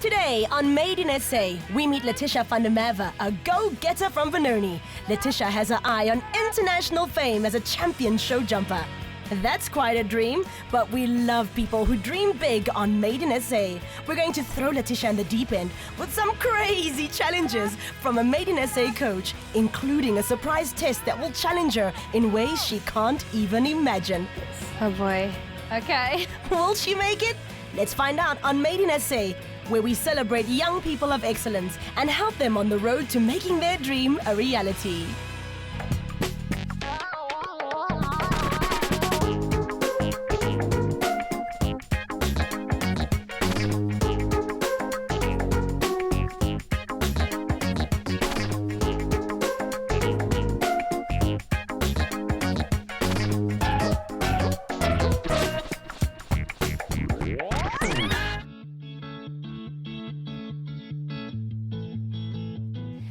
Today on Made in SA, we meet Letitia van der Merwe, a go-getter from Benoni. Letitia has her eye on international fame as a champion show jumper. That's quite a dream, but we love people who dream big on Made in SA. We're going to throw Letitia in the deep end with some crazy challenges from a Made in SA coach, including a surprise test that will challenge her in ways she can't even imagine. Oh boy. Okay. Will she make it? Let's find out on Made in SA, where we celebrate young people of excellence and help them on the road to making their dream a reality.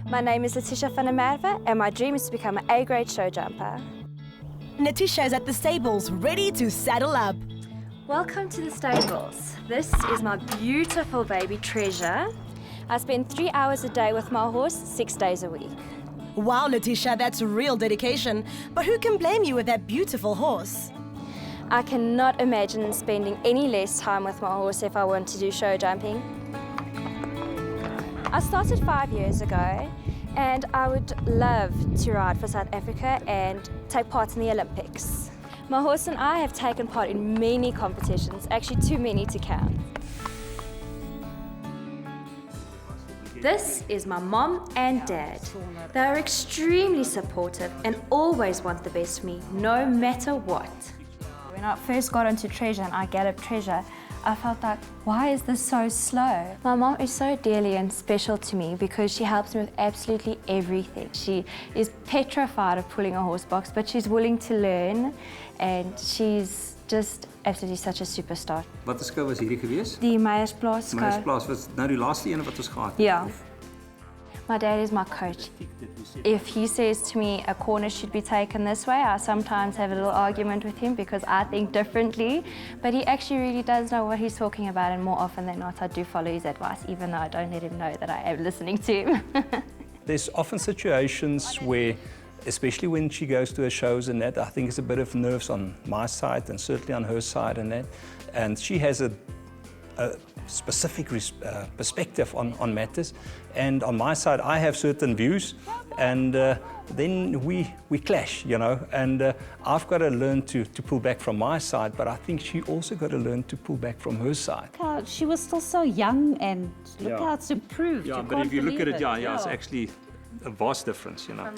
My name is Letitia van der Merwe, and my dream is to become an A-grade show jumper. Letitia is at the stables, ready to saddle up. Welcome to the stables. This is my beautiful baby Treasure. I spend 3 hours a day with my horse, 6 days a week. Wow, Letitia, that's real dedication. But who can blame you with that beautiful horse? I cannot imagine spending any less time with my horse if I want to do show jumping. I started 5 years ago, and I would love to ride for South Africa and take part in the Olympics. My horse and I have taken part in many competitions, actually too many to count. This is my mom and dad. They are extremely supportive and always want the best for me, no matter what. When I first got into Treasure and I galloped Treasure, I felt like, why is this so slow? My mom is so dearly and special to me because she helps me with absolutely everything. She is petrified of pulling a horse box, but she's willing to learn, and she's just absolutely such a superstar. Wat 'n skou was hierdie gewees? Die Meyersplaas skou. Meyersplaas was nou die laaste een wat ons gehad het. Yeah. My dad is my coach. If he says to me a corner should be taken this way, I sometimes have a little argument with him because I think differently, but he actually really does know what he's talking about, and more often than not I do follow his advice, even though I don't let him know that I am listening to him. There's often situations where, especially when she goes to her shows and that, I think it's a bit of nerves on my side and certainly on her side and that, and she has a specific perspective on matters, and on my side I have certain views, and then we clash, you know, and I've got to learn to pull back from my side, but I think she also got to learn to pull back from her side. She was still so young, and look how it's improved. Yeah, you but can't if you look at believe it, yeah, it's actually a vast difference, you know.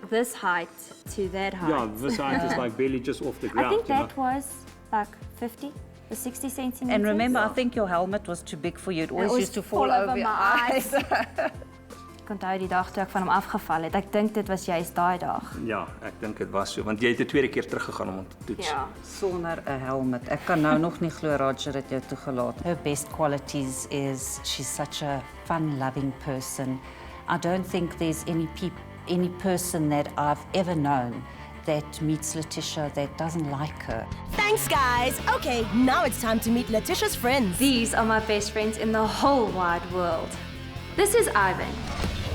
This height to that height. Yeah, this height is like barely just off the ground. I think that was like 50 or 60 centimeters. And remember, I think your helmet was too big for you. It always used to fall over your my eyes. Ek onthou die dag toe ek van hom afgeval het. Ek dink dit was juist daai dag. Ja, ek dink dit was so, want jy het 'n tweede keer teruggegaan om te toets. Ja. Sonder 'n helmet. Ek kan nou nog nie glo Roger het jou toegelaat. Her best qualities is she's such a fun-loving person. I don't think there's any person that I've ever known that meets Letitia that doesn't like her. Thanks, guys. Okay, now it's time to meet Letitia's friends. These are my best friends in the whole wide world. This is Ivan.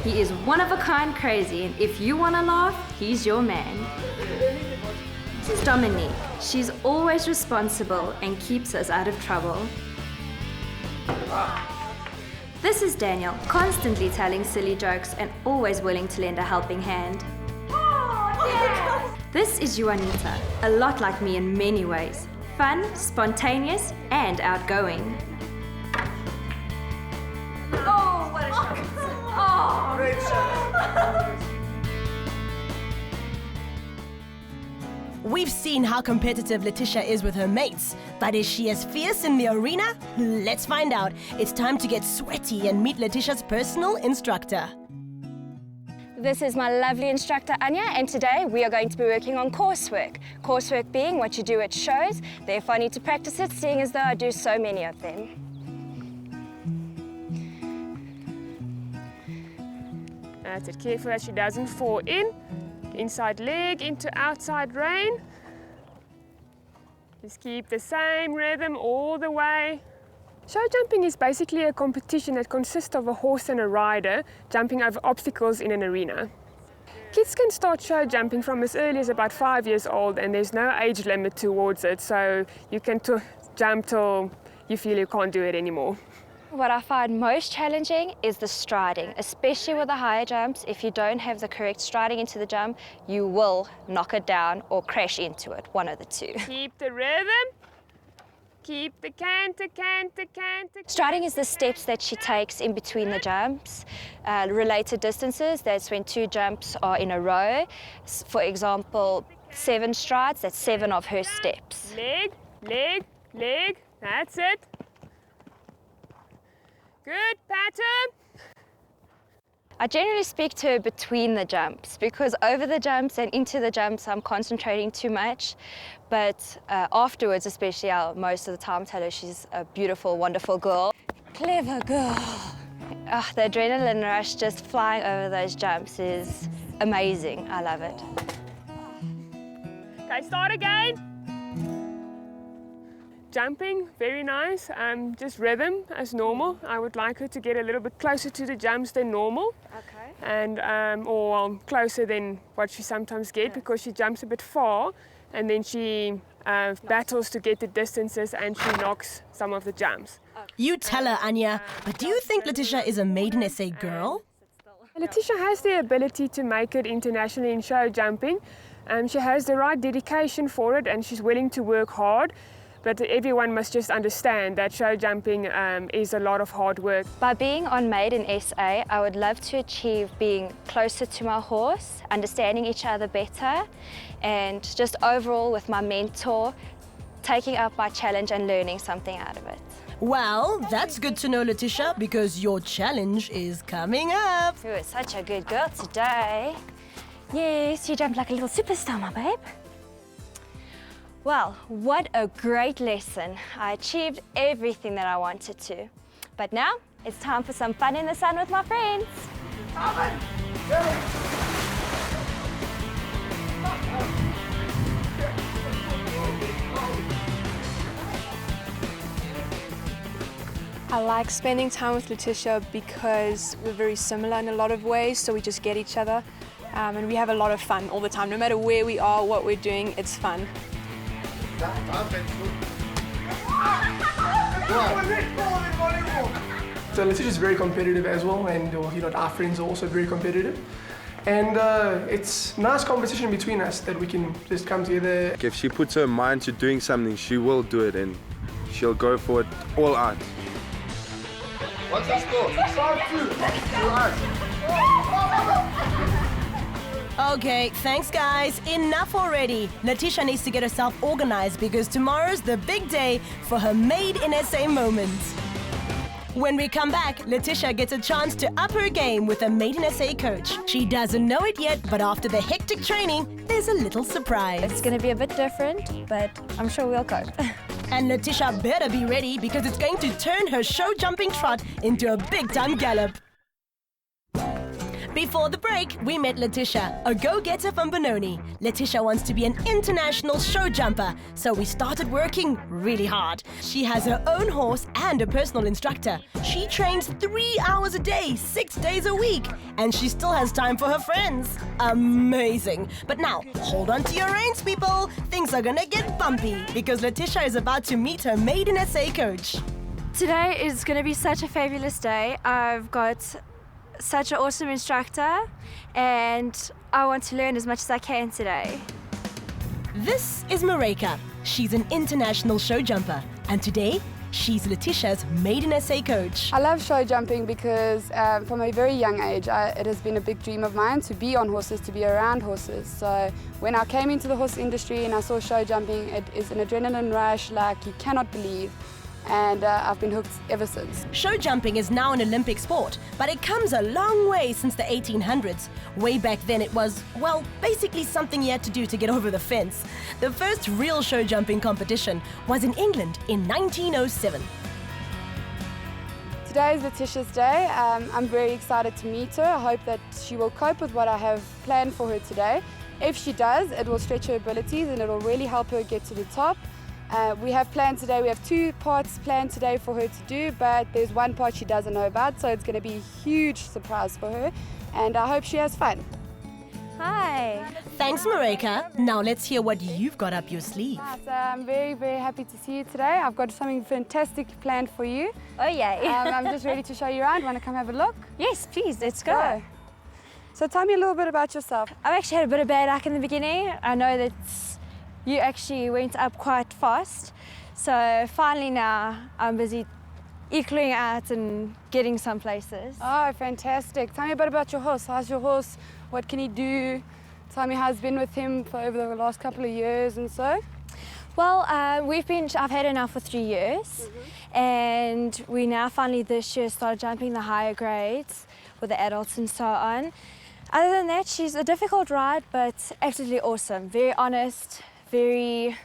He is one-of-a-kind crazy, and if you want to laugh, he's your man. This is Dominique. She's always responsible and keeps us out of trouble. This is Daniel, constantly telling silly jokes and always willing to lend a helping hand. This is Juanita, a lot like me in many ways. Fun, spontaneous, and outgoing. Oh, what a shot. Oh, great shot. We've seen how competitive Letitia is with her mates, but is she as fierce in the arena? Let's find out. It's time to get sweaty and meet Letitia's personal instructor. This is my lovely instructor, Anya, and today we are going to be working on coursework. Coursework being what you do at shows, therefore I need to practice it, seeing as though I do so many of them. That's it. Careful that she doesn't fall in. Inside leg into outside rein. Just keep the same rhythm all the way. Show jumping is basically a competition that consists of a horse and a rider jumping over obstacles in an arena. Kids can start show jumping from as early as about 5 years old, and there's no age limit towards it, so you can jump till you feel you can't do it anymore. What I find most challenging is the striding, especially with the higher jumps. If you don't have the correct striding into the jump, you will knock it down or crash into it, one of the two. Keep the rhythm. Keep the canter, canter, canter. Striding is the steps that she takes in between the jumps. Related distances, that's when two jumps are in a row. For example, 7 strides, that's 7 of her steps. Leg, leg, leg, that's it. Good pattern. I generally speak to her between the jumps because over the jumps and into the jumps I'm concentrating too much. But afterwards, especially, I'll most of the time tell her she's a beautiful, wonderful girl. Clever girl. Oh, the adrenaline rush just flying over those jumps is amazing. I love it. Okay, start again. Jumping, very nice. Just rhythm as normal. I would like her to get a little bit closer to the jumps than normal. Okay. And or closer than what she sometimes gets, because she jumps a bit far and then she battles to get the distances and she knocks some of the jumps. You tell her, Anya, but do you think Letitia is a maiden SA girl? Letitia has the ability to make it internationally in show jumping. She has the right dedication for it and she's willing to work hard. But everyone must just understand that show jumping is a lot of hard work. By being on Maiden SA, I would love to achieve being closer to my horse, understanding each other better, and just overall with my mentor, taking up my challenge and learning something out of it. Well, that's good to know, Letitia, because your challenge is coming up. You were such a good girl today. Yes, you jumped like a little superstar, my babe. Well, what a great lesson. I achieved everything that I wanted to. But now, it's time for some fun in the sun with my friends. I like spending time with Letitia because we're very similar in a lot of ways, so we just get each other. And we have a lot of fun all the time. No matter where we are, what we're doing, it's fun. So Letitia is very competitive as well, and our friends are also very competitive. And it's nice competition between us that we can just come together. If she puts her mind to doing something, she will do it and she'll go for it all out. What's the score? 5-2. Okay, thanks guys. Enough already. Letitia needs to get herself organized because tomorrow's the big day for her Made in SA moment. When we come back, Letitia gets a chance to up her game with a Made in SA coach. She doesn't know it yet, but after the hectic training, there's a little surprise. It's going to be a bit different, but I'm sure we'll cope. And Letitia better be ready because it's going to turn her show jumping trot into a big-time gallop. Before the break, we met Letitia, a go-getter from Benoni. Letitia wants to be an international show jumper, so we started working really hard. She has her own horse and a personal instructor. She trains 3 hours a day, 6 days a week, and she still has time for her friends. Amazing. But now, hold on to your reins, people. Things are gonna get bumpy because Letitia is about to meet her Made in SA coach. Today is going to be such a fabulous day. I've got such an awesome instructor and I want to learn as much as I can today. This is Mareka. She's an international show jumper, and today she's Letitia's Made in SA coach. I love show jumping because from a very young age it has been a big dream of mine to be on horses, to be around horses. So when I came into the horse industry and I saw show jumping, it is an adrenaline rush like you cannot believe. And I've been hooked ever since. Show jumping is now an Olympic sport, but it comes a long way since the 1800s. Way back then it was, well, basically something you had to do to get over the fence. The first real show jumping competition was in England in 1907. Today is Letitia's day. I'm very excited to meet her. I hope that she will cope with what I have planned for her today. If she does, it will stretch her abilities and it will really help her get to the top. We have planned today, we have 2 parts planned today for her to do, but there's one part she doesn't know about, so it's going to be a huge surprise for her, and I hope she has fun. Hi. Thanks, Mareka. Now let's hear what you've got up your sleeve. So I'm very, very happy to see you today. I've got something fantastic planned for you. Oh, yay. I'm just ready to show you around. Want to come have a look? Yes, please, let's go. So tell me a little bit about yourself. I've actually had a bit of bad luck in the beginning. I know that you actually went up quite fast. So finally now I'm busy equaling out and getting some places. Oh, fantastic. Tell me a bit about your horse. How's your horse? What can he do? Tell me how it's been with him for over the last couple of years and so. Well, I've had her now for 3 years, and we now finally this year started jumping the higher grades with the adults and so on. Other than that, she's a difficult ride, but absolutely awesome. Very honest, very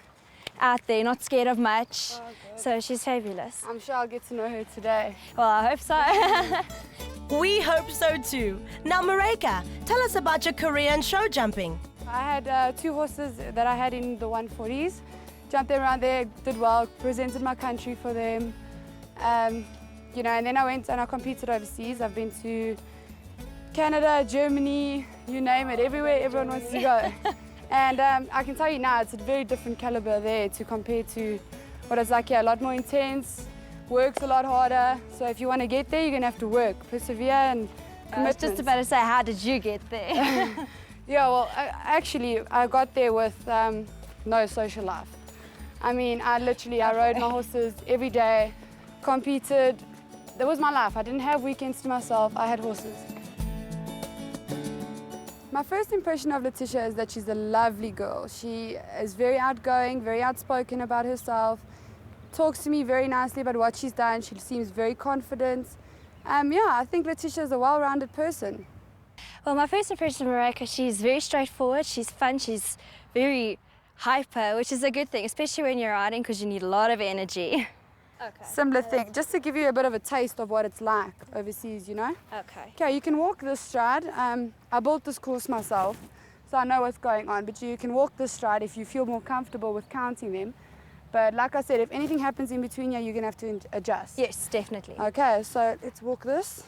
out there, not scared of much. Oh, so she's fabulous. I'm sure I'll get to know her today. Well, I hope so. We hope so too. Now, Mareka, tell us about your career in show jumping. I had 2 horses that I had in the 140s. Jumped them around there, did well, presented my country for them. You know, and then I went and I competed overseas. I've been to Canada, Germany, you name it, everywhere everyone wants to go. And I can tell you now, it's a very different caliber there to compare to what it's like here. A lot more intense, works a lot harder. So if you want to get there, you're going to have to work, persevere and commitment. I was just about to say, how did you get there? Yeah, well, actually, I got there with no social life. I mean, I rode my horses every day, competed. That was my life. I didn't have weekends to myself. I had horses. My first impression of Letitia is that she's a lovely girl. She is very outgoing, very outspoken about herself, talks to me very nicely about what she's done. She seems very confident. Yeah, I think Letitia is a well-rounded person. Well, my first impression of Mareka, she's very straightforward, she's fun, she's very hyper, which is a good thing, especially when you're riding because you need a lot of energy. Okay. Similar thing, just to give you a bit of a taste of what it's like overseas, you know? Okay. Okay, you can walk this stride. I built this course myself, so I know what's going on, but you can walk this stride if you feel more comfortable with counting them. But like I said, if anything happens in between you, you're going to have to adjust. Yes, definitely. Okay, so let's walk this.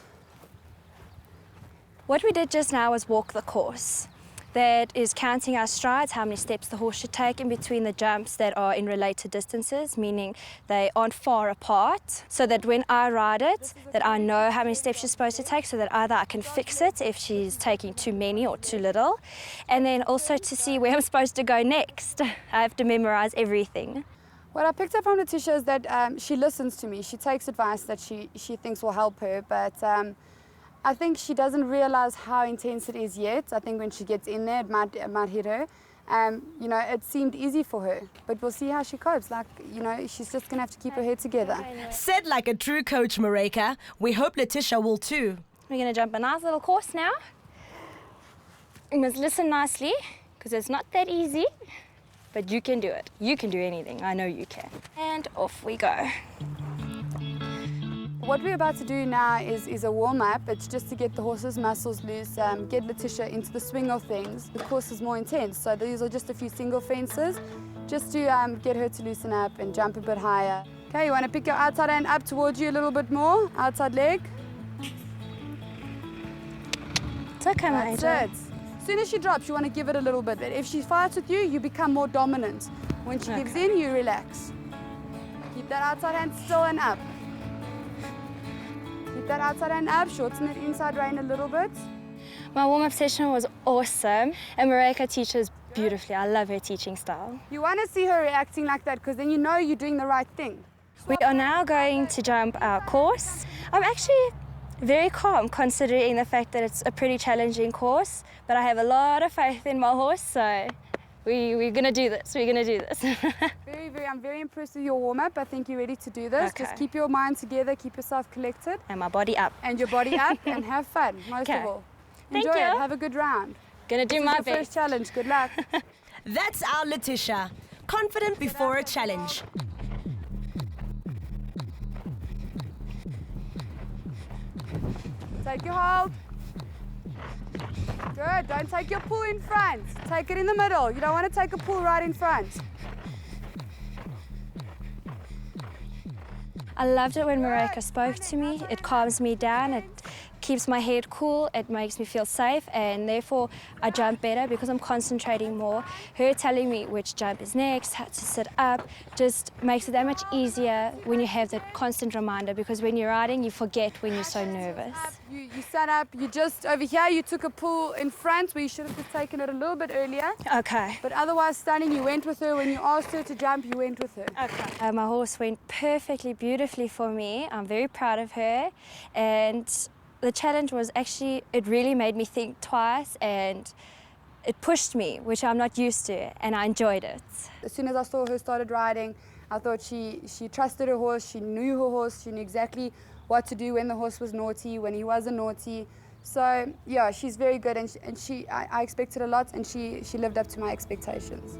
What we did just now was walk the course. That is counting our strides, how many steps the horse should take in between the jumps that are in related distances, meaning they aren't far apart, so that when I ride it, that I know how many steps she's supposed to take, so that either I can fix it if she's taking too many or too little, and then also to see where I'm supposed to go next. I have to memorize everything. What I picked up from Letitia is that she listens to me. She takes advice that she thinks will help her, but I think she doesn't realize how intense it is yet. I think when she gets in there, it might hit her. You know, it seemed easy for her, but we'll see how she copes. Like, you know, she's just going to have to keep her head together. Said like a true coach, Mareka. We hope Letitia will too. We're going to jump a nice little course now. You must listen nicely, because it's not that easy, but you can do it. You can do anything. I know you can. And off we go. What we're about to do now is a warm-up. It's just to get the horse's muscles loose, get Letitia into the swing of things. The course is more intense, so these are just a few single fences, just to get her to loosen up and jump a bit higher. Okay, you want to pick your outside hand up towards you a little bit more, outside leg. It's okay, my angel. That's it. As soon as she drops, you want to give it a little bit. If she fights with you, you become more dominant. When she gives in, you relax. Keep that outside hand still and up. Keep that outside hand up, shorten that inside rein a little bit. My warm-up session was awesome, and Mareka teaches beautifully. I love her teaching style. You want to see her reacting like that, because then you know you're doing the right thing. We are now going to jump our course. I'm actually very calm, considering the fact that it's a pretty challenging course, but I have a lot of faith in my horse, so we're going to do this. We're going to do this. I'm very impressed with your warm-up. I think you're ready to do this. Okay. Just keep your mind together, keep yourself collected. And my body up. And your body up, and have fun, most of all. Enjoy it. Have a good round. Gonna do my best. First challenge. Good luck. That's our Letitia. Confident before a challenge. Take your hold. Good. Don't take your pull in front. Take it in the middle. You don't want to take a pull right in front. I loved it when Marika spoke to me. It calms me down, it keeps my head cool, it makes me feel safe, and therefore I jump better because I'm concentrating more. Her telling me which jump is next, how to sit up, just makes it that much easier when you have that constant reminder, because when you're riding, you forget when you're so nervous. You sat up, you just, over here, you took a pull in front where you should have just taken it a little bit earlier. Okay. But otherwise, stunning, you went with her. When you asked her to jump, you went with her. Okay. My horse went perfectly, beautifully for me. I'm very proud of her. And the challenge was actually, it really made me think twice, and it pushed me, which I'm not used to, and I enjoyed it. As soon as I saw her started riding, I thought she trusted her horse, she knew her horse, she knew exactly what to do when the horse was naughty, when he wasn't naughty. So yeah, she's very good, and I expected a lot, and she lived up to my expectations.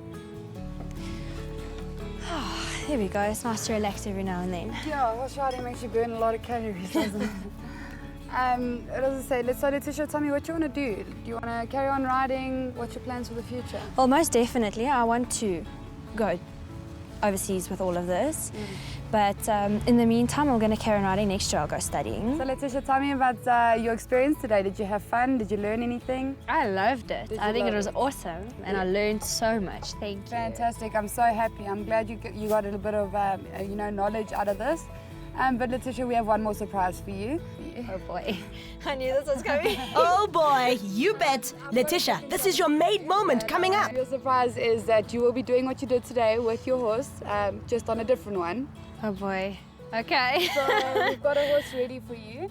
There we go, it's nice to relax every now and then. Yeah, horse riding makes you burn a lot of calories, doesn't it? What does it say? So Letitia, tell me what you want to do. Do you want to carry on riding? What's your plans for the future? Well, most definitely, I want to go overseas with all of this. But in the meantime, I'm going to carry on riding. Next year, I'll go studying. So Letitia, tell me about your experience today. Did you have fun? Did you learn anything? I loved it. I think it was awesome, and I learned so much. Thank you. Fantastic. I'm so happy. I'm glad you got a little bit of knowledge out of this. But Letitia, we have one more surprise for you. Oh boy, I knew this was coming. Oh boy, you bet. Letitia, this is your maid moment coming up. Your surprise is that you will be doing what you did today with your horse, just on a different one. Oh boy. Okay. So we've got a horse ready for you.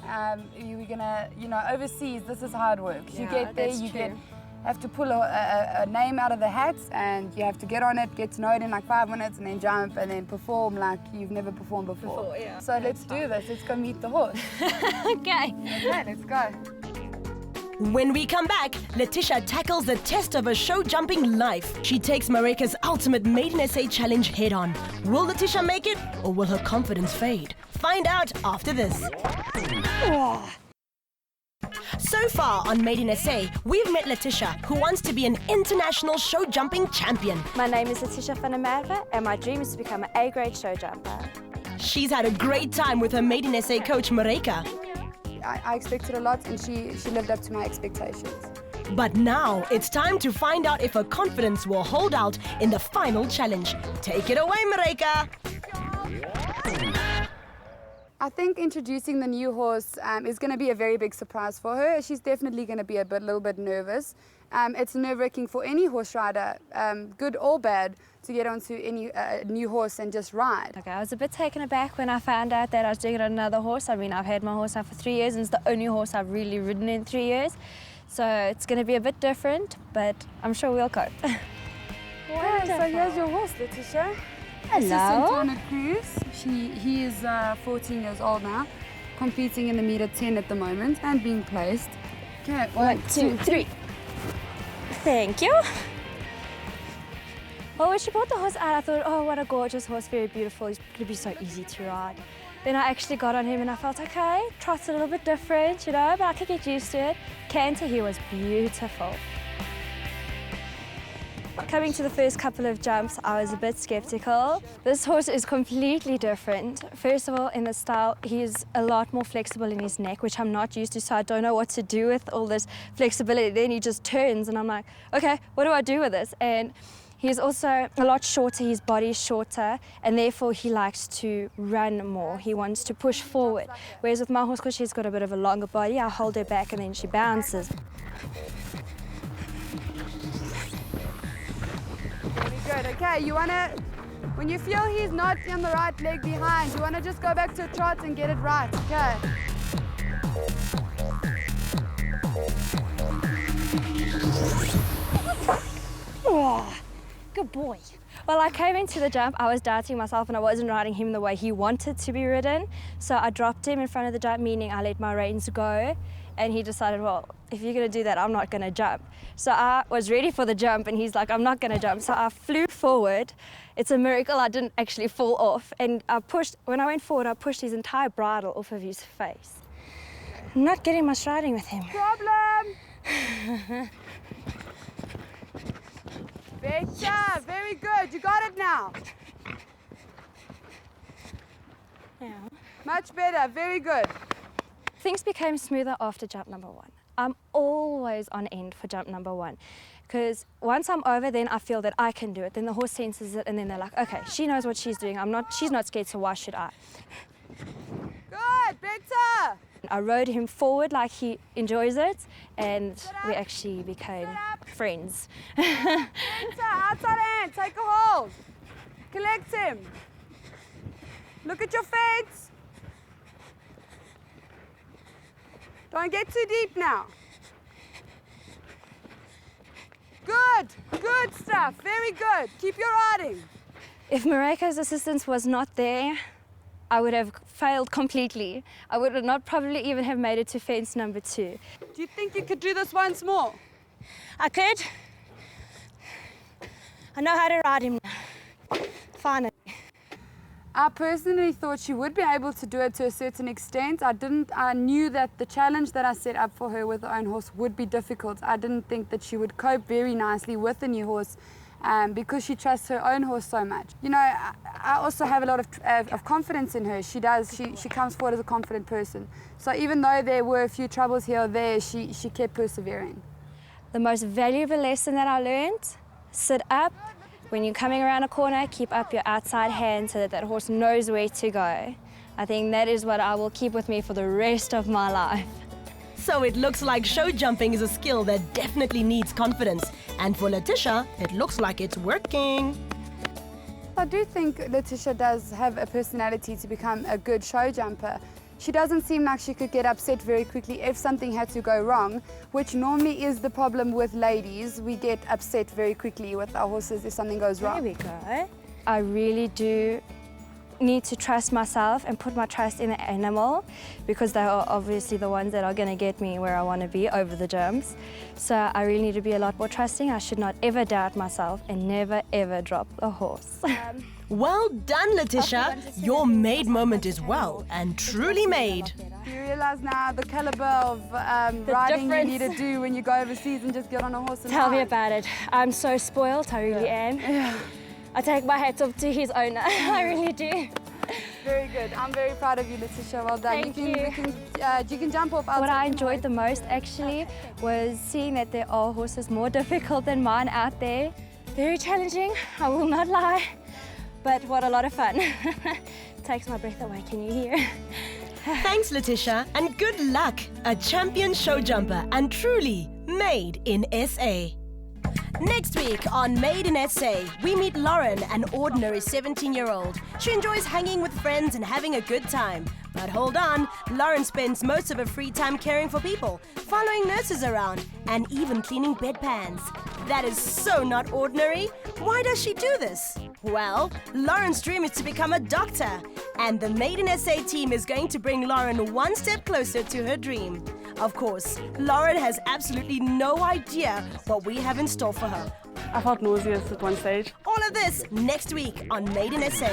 You're gonna, overseas, this is how it works. You get there, have to pull a name out of the hat, and you have to get on it, get to know it in like 5 minutes, and then jump, and then perform like you've never performed before. So let's do this. Let's go meet the horse. Okay. Okay, let's go. When we come back, Letitia tackles the test of her show jumping life. She takes Marika's ultimate maiden essay challenge head on. Will Letitia make it, or will her confidence fade? Find out after this. So far on Maiden Essay, we've met Letitia, who wants to be an international show jumping champion. My name is Letitia van der Merwe, and my dream is to become an A-grade show jumper. She's had a great time with her Maiden Essay coach, Marika. I expected a lot, and she lived up to my expectations. But now it's time to find out if her confidence will hold out in the final challenge. Take it away, Marika. I think introducing the new horse is going to be a very big surprise for her. She's definitely going to be a little bit nervous. It's nerve-wracking for any horse rider, good or bad, to get onto any new horse and just ride. Okay, I was a bit taken aback when I found out that I was doing it on another horse. I mean, I've had my horse now for 3 years, and it's the only horse I've really ridden in 3 years. So it's going to be a bit different, but I'm sure we'll cope. Okay, so here's your horse, Letitia. Hello. This is Santana Cruz. He is 14 years old now, competing in the meter 10 at the moment and being placed. Okay, 1, 2, 3. Thank you. Well, when she brought the horse out, I thought, oh, what a gorgeous horse, very beautiful. He's going to be so easy to ride. Then I actually got on him and I felt, okay, trot's a little bit different, but I could get used to it. Canter, he was beautiful. Coming to the first couple of jumps, I was a bit skeptical. This horse is completely different. First of all, in the style, he's a lot more flexible in his neck, which I'm not used to, so I don't know what to do with all this flexibility. Then he just turns and I'm like, okay, what do I do with this? And he's also a lot shorter, his body's shorter, and therefore he likes to run more. He wants to push forward. Whereas with my horse, because she's got a bit of a longer body, I hold her back and then she bounces. Very good. Okay, you want to, when you feel he's not on the right leg behind, you want to just go back to a trot and get it right, okay? Oh, good boy. Well, I came into the jump, I was doubting myself and I wasn't riding him the way he wanted to be ridden. So I dropped him in front of the jump, meaning I let my reins go. And he decided, well, if you're going to do that, I'm not going to jump. So I was ready for the jump and he's like, I'm not going to jump. So I flew forward. It's a miracle I didn't actually fall off. And when I went forward, I pushed his entire bridle off of his face. I'm not getting much riding with him. Problem! Better, very good. You got it now. Yeah. Much better, very good. Things became smoother after jump number 1. I'm always on end for jump number 1. Because once I'm over, then I feel that I can do it. Then the horse senses it, and then they're like, okay, she knows what she's doing. She's not scared, so why should I? Good, better. I rode him forward like he enjoys it, and we actually became friends. Better, outside hand, take a hold. Collect him. Look at your feet. Don't get too deep now. Good stuff, very good. Keep your riding. If Mareika's assistance was not there, I would have failed completely. I would not probably even have made it to fence number 2. Do you think you could do this once more? I could. I know how to ride him now. Finally. I personally thought she would be able to do it to a certain extent. I knew that the challenge that I set up for her with her own horse would be difficult. I didn't think that she would cope very nicely with the new horse because she trusts her own horse so much. You know, I also have a lot of confidence in her. She comes forward as a confident person. So even though there were a few troubles here or there, she kept persevering. The most valuable lesson that I learned, sit up. When you're coming around a corner, keep up your outside hand so that horse knows where to go. I think that is what I will keep with me for the rest of my life. So it looks like show jumping is a skill that definitely needs confidence. And for Letitia, it looks like it's working. I do think Letitia does have a personality to become a good show jumper. She doesn't seem like she could get upset very quickly if something had to go wrong, which normally is the problem with ladies. We get upset very quickly with our horses if something goes wrong. There we go. I really do need to trust myself and put my trust in the animal because they are obviously the ones that are going to get me where I want to be over the jumps. So I really need to be a lot more trusting. I should not ever doubt myself and never ever drop a horse. Well done, Letitia. Your maid moment is well and truly made. Do you realize now the caliber of riding you need to do when you go overseas and just get on a horse and Tell me ride? about it. I'm so spoiled, I really am. Yeah. I take my hat off to his owner. I really do. Very good. I'm very proud of you, Letitia. Well done. Thank You can jump off outside. What I enjoyed the most actually was seeing that there are horses more difficult than mine out there. Very challenging, I will not lie, but what a lot of fun. Takes my breath away, can you hear? Thanks, Letitia, and good luck. A champion show jumper and truly made in SA. Next week on Made in SA, we meet Lauren, an ordinary 17-year-old. She enjoys hanging with friends and having a good time. But hold on, Lauren spends most of her free time caring for people, following nurses around, and even cleaning bedpans. That is so not ordinary. Why does she do this? Well, Lauren's dream is to become a doctor, and the Made in SA team is going to bring Lauren one step closer to her dream. Of course, Lauren has absolutely no idea what we have in store for her. I felt nauseous at one stage. All of this next week on Made in SA.